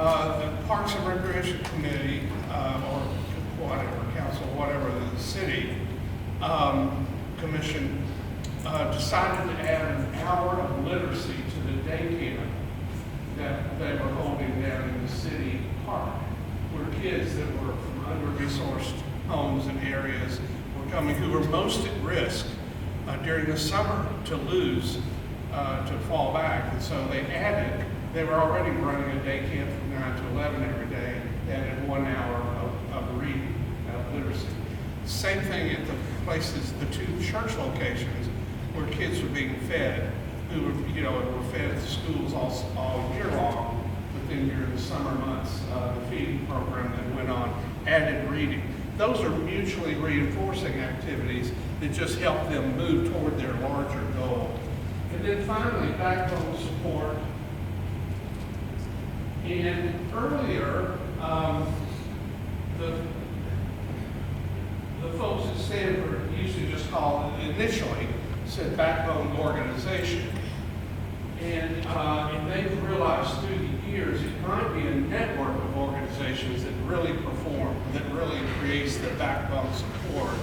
the Parks and Recreation Committee, or whatever, council, whatever, the city commission decided to add an hour of literacy to the day camp that they were holding down in the city park, where kids that were from under-resourced homes and areas were coming, who were most at risk during the summer to lose, to fall back. And so they were already running a day camp from 9 to 11 every day. They added 1 hour of reading, literacy. Same thing at the places, the two church locations where kids were being fed, who were fed at the schools all year long, but then during the summer months, the feeding program that went on added reading. Those are mutually reinforcing activities that just help them move toward their larger goal. And then finally, backbone support. And earlier, the folks at Stanford used to just call it, initially, said backbone organization. And they've realized through the years it might be a network of organizations that really perform, that really creates the backbone support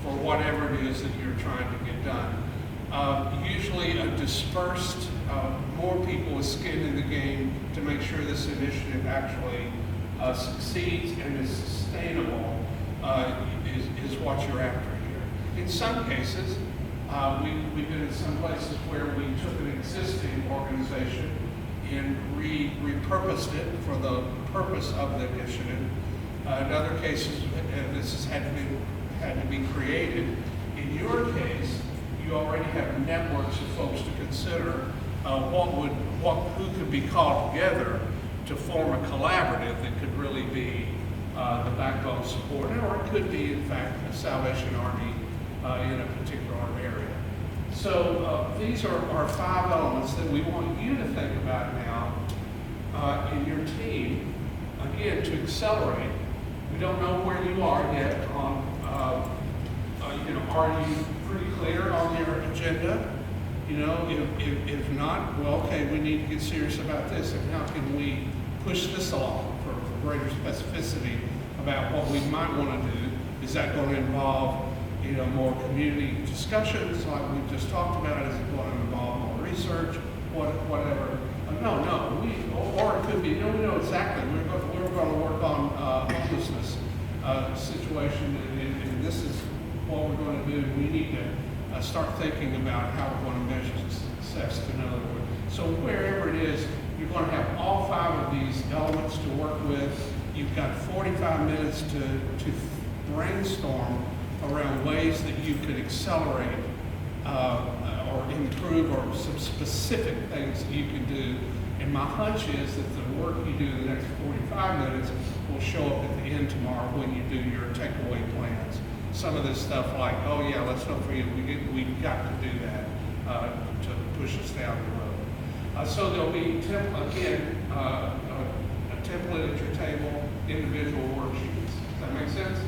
for whatever it is that you're trying to get done. Usually a dispersed, more people with skin in the game to make sure this initiative actually succeeds and is sustainable is what you're after here. In some cases, we've been in some places where we took an existing organization and repurposed it for the purpose of the initiative. In other cases, this has had to be created. In your case, you already have networks of folks to consider who could be called together to form a collaborative that could really be the backbone support, or it could be, in fact, a Salvation Army in a particular area. So these are 5 elements that we want you to think about now in your team, again, to accelerate. We don't know where you are yet on, are you pretty clear on your agenda? If not, well, okay, we need to get serious about this, and how can we push this along for greater specificity about what we might want to do? Is that going to involve more community discussions like we've just talked about? Is it going to involve more research? Whatever. Or it could be, no, we know exactly. We're going to work on homelessness situation, and this is what we're going to do. We need to start thinking about how we're going to measure success, in other words. So wherever it is, you're going to have all 5 of these elements to work with. You've got 45 minutes to brainstorm around ways that you could accelerate or improve, or some specific things that you can do. And my hunch is that the work you do in the next 45 minutes will show up at the end tomorrow when you do your takeaway plans. Some of this stuff like, oh yeah, let's not forget, we've got to do that to push us down the road. So there'll be, again, a template at your table, individual worksheets. Does that make sense?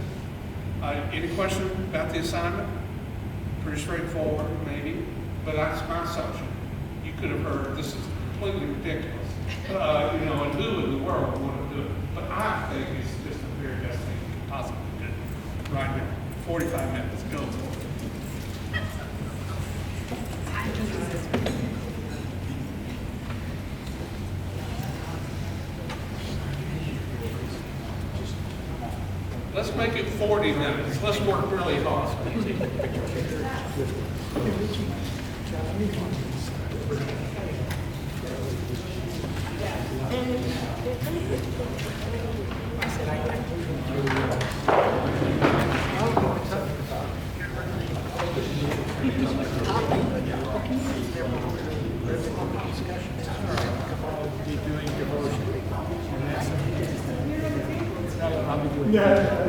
Any question about the assignment? Pretty straightforward, maybe, but that's my assumption. You could have heard this is completely ridiculous, and who in the world would want to do it? But I think it's just the very best thing you could possibly do right now. 45 minutes, go for it. Let's make it 40 minutes. Let's work really hard. Yeah.